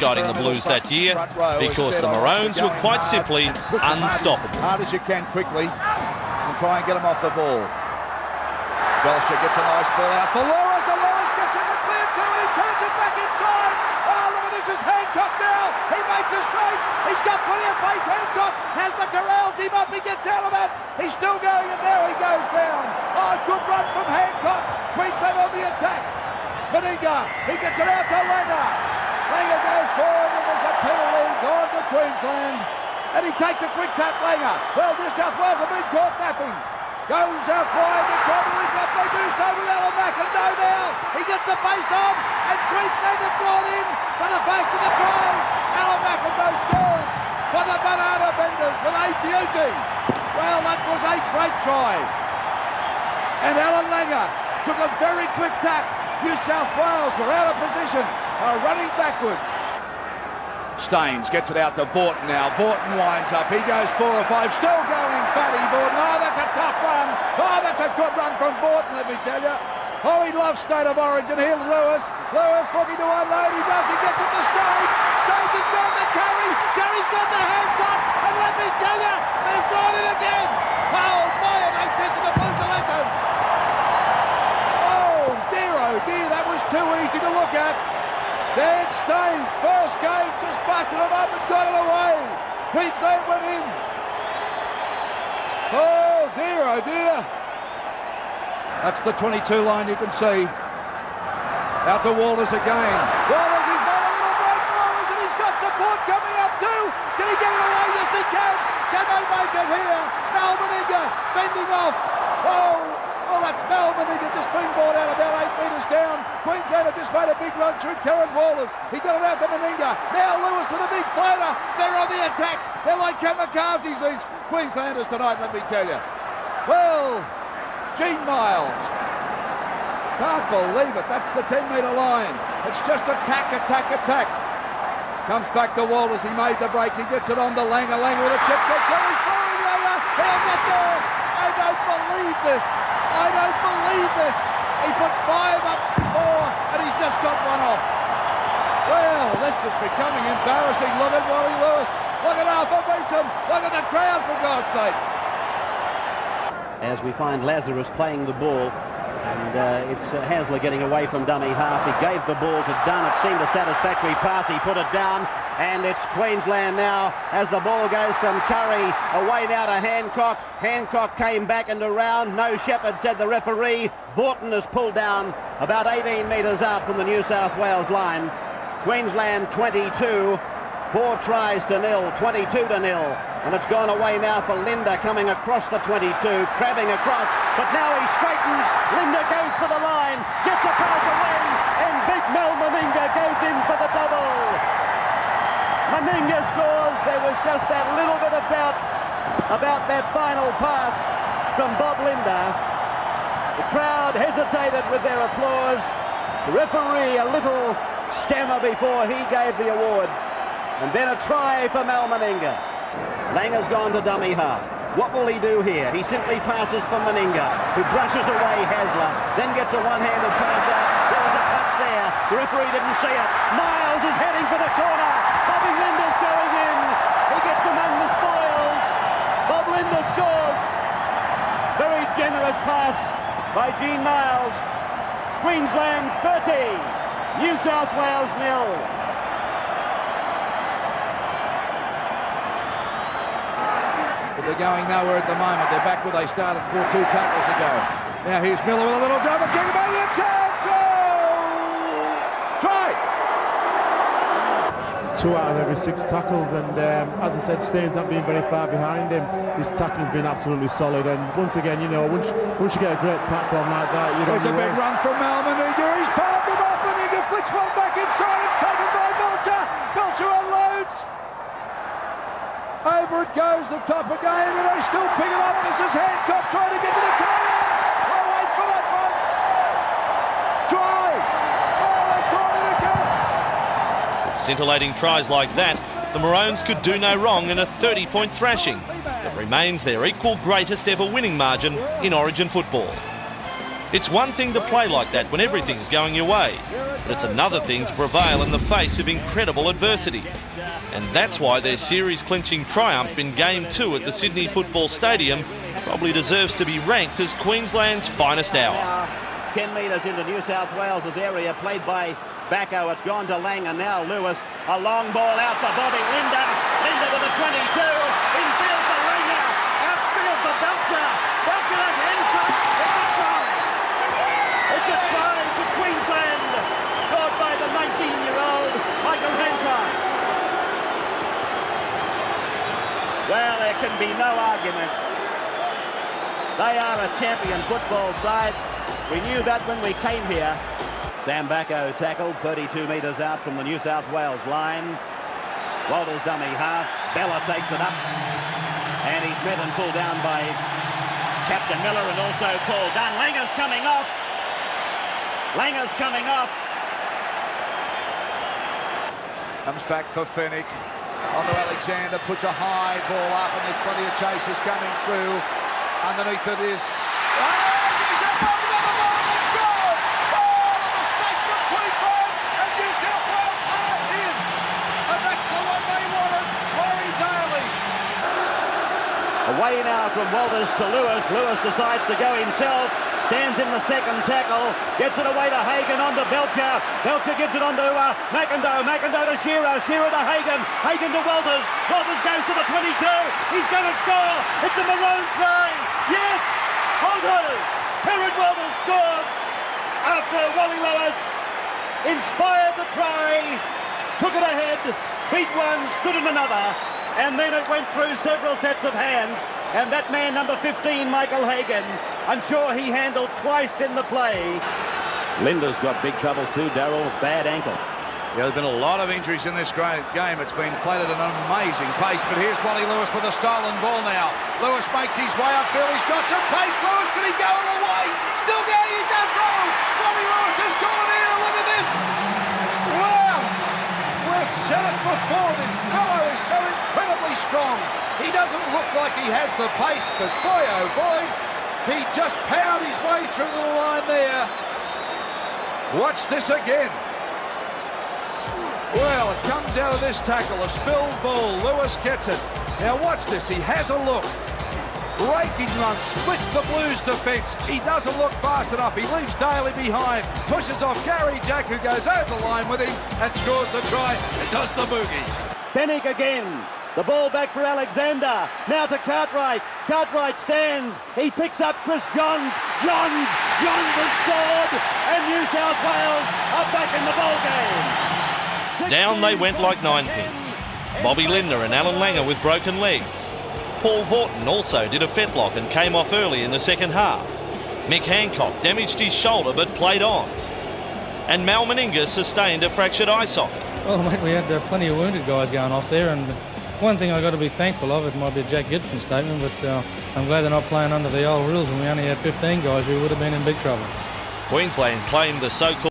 guiding the Blues that year because the Maroons were quite simply unstoppable. Hard as you can quickly and try and get them off the ball. Belcher gets a nice ball out for Lewis, and Lewis gets in the clear too, and he turns it back inside. Oh, look at this, is Hancock now. He makes a straight. He's got plenty of pace. Hancock has the corrals him up. He gets out of that. He's still going, and now he goes down. Oh, good run from Hancock. Queensland on the attack. Meninga, he gets it out to Langer. Langer goes forward, and there's a penalty gone to Queensland. And he takes a quick tap, Langer. Well, New South Wales have been caught napping. Goes out wide, they try to link up, they do so with Alan McIndoe now. He gets a face on, and Queensland have gone in for the first of the tries. Alan McIndoe scores for the Banana Benders with a beauty. Well, that was a great try. And Alan Langer took a very quick tap. New South Wales were out of position, are running backwards. Staines gets it out to Vaughton now. Vaughton winds up. He goes 4 or 5. Still going, Fatty Vaughton. Oh, that's a tough run. Oh, that's a good run from Vaughton, let me tell you. Oh, he loves State of Origin. Here's Lewis. Lewis looking to unload. He does. He gets it to Staines. Staines has gone to Curry. Curry's got the Hancock. And let me tell you, they've gone in again. Oh, my, and they teaching the Blues a lesson. Oh, dear, that was too easy to look at. Dan Staines, first game, just busted him up and got it away. Queensland went in. Oh dear. That's the 22 line you can see. Out to Walters again. Walters, he's made a little break, Walters, and he's got support coming up too. Can he get it away? Yes, he can. Can they make it here? Mal Meninga fending off. Oh, that's Mal Meninga just springboard out about 8 metres down. Queensland have just made a big run through Karen Walters. He got it out to Meninga. Now Lewis with a big floater. They're on the attack. They're like kamikazes, these Queenslanders tonight, let me tell you. Well, Gene Miles. Can't believe it. That's the 10-metre line. It's just attack. Comes back to Walters. He made the break. He gets it on to Langer. Langer with a chip kick. Carries forward. Langer. He'll get there. I don't believe this. He put 5 up 4, and he's just got one off. Well, this is becoming embarrassing. Look at Wally Lewis. Look at Arthur Beecham. Look at the crowd, for God's sake. As we find Lazarus playing the ball, and it's Hasler getting away from dummy half. He gave the ball to Dunn. It seemed a satisfactory pass. He put it down, and it's Queensland now as the ball goes from Curry away now to Hancock. Hancock came back and around. No Shepherd, said the referee. Vaughton is pulled down about 18 metres out from the New South Wales line. Queensland 22, 4 tries to 0, 22 to 0. And it's gone away now for Linder coming across the 22, crabbing across, but now he straightens. Linder goes for the line, gets a pass away, and big Mal Meninga goes in for the double. Meninga scores. There was just that little bit of doubt about that final pass from Bob Linder. The crowd hesitated with their applause. The referee a little stammer before he gave the award. And then a try for Mal Meninga. Langer's gone to dummy half. What will he do here? He simply passes for Meninga, who brushes away Hasler, then gets a one-handed pass out. There was a touch there. The referee didn't see it. Miles is heading for the corner. Bobby Linder's going in. He gets among the spoils. Bob Linder scores. Very generous pass by Gene Miles. Queensland 30, New South Wales 0. They're going nowhere at the moment. They're back where they started 2 tackles ago. Now here's Miller with a little double kick. Maybe a chance. Oh! Try! 2 out of every 6 tackles, and as I said, Staines not being very far behind him. His tackling has been absolutely solid, and once again, you know, once you get a great platform like that, you know. There's a big run from Mal Meninga. He's palmed him up. Meninga flicks one back inside. It's taken by Belcher. Belcher unloads. Over it goes, the top again, and they still pick it up. This is Hancock trying to get to the corner. Oh, wait for that one. Try. Oh, they've caught it again. Scintillating tries like that, the Maroons could do no wrong in a 30-point thrashing that remains their equal greatest ever winning margin in Origin football. It's one thing to play like that when everything's going your way, but it's another thing to prevail in the face of incredible adversity. And that's why their series-clinching triumph in Game 2 at the Sydney Football Stadium probably deserves to be ranked as Queensland's finest hour. 10 metres into New South Wales' area, played by Bacco. It's gone to Lang, and now Lewis. A long ball out for Bobby Linder. Linder with a 22. Infield for Langer. Outfield for Belcher. Belcher at Hancock. It's a try. It's a try to Queensland. Scored by the 19-year-old Michael Hancock. Well, there can be no argument. They are a champion football side. We knew that when we came here. Sam Bacco tackled 32 metres out from the New South Wales line. Walters dummy half. Bella takes it up. And he's met and pulled down by Captain Miller and also Paul Dunn. Langer's coming off. Langer's coming off. Comes back for Fennick. Onto Alexander, puts a high ball up, and there's plenty of chasers coming through. Underneath it is... he's up over the ball and goal! Oh, the mistake from Queensland, and New South Wales are in! And that's the one they wanted, Laurie Daly. Away now from Walters to Lewis. Lewis decides to go himself. Stands in the second tackle, gets it away to Hagan, onto Belcher. Belcher gives it onto McIndoe. McIndoe to Shearer. Shearer to Hagan. Hagan to Walters. Walters goes to the 22. He's going to score. It's a maroon try. Yes! Walters! Terrence Walters scores after Wally Lewis inspired the try, took it ahead, beat one, stood in another, and then it went through several sets of hands. And that man, number 15, Michael Hagan, I'm sure he handled twice in the play. Linda's got big troubles too, Darryl, bad ankle. Yeah, there's been a lot of injuries in this great game. It's been played at an amazing pace, but here's Wally Lewis with a stolen ball now. Lewis makes his way upfield. He's got some pace. Lewis, can he go all the way? Still going, he does so. Wally Lewis has gone in, and look at this. Wow. We've said it before. This fellow is so incredibly strong. He doesn't look like he has the pace, but boy, oh boy, he just powered his way through the line there. Watch this again. Well, it comes out of this tackle, a spilled ball. Lewis gets it. Now watch this. He has a look. Raking run, splits the Blues defence. He doesn't look fast enough. He leaves Daly behind. Pushes off Gary Jack, who goes over the line with him and scores the try and does the boogie. Fennick again. The ball back for Alexander. Now to Cartwright. Cartwright stands. He picks up Chris Johns. Johns has scored. And New South Wales are back in the ball game. Down they went like ninepins. Bobby Linder and Alan Langer with broken legs. Paul Vaughton also did a fetlock and came off early in the second half. Mick Hancock damaged his shoulder but played on. And Mal Meninga sustained a fractured eye socket. Well, mate, we had plenty of wounded guys going off there, and one thing I've got to be thankful of, it might be a Jack Gibson statement, but I'm glad they're not playing under the old rules, and we only had 15 guys. We would have been in big trouble. Queensland claimed the so-called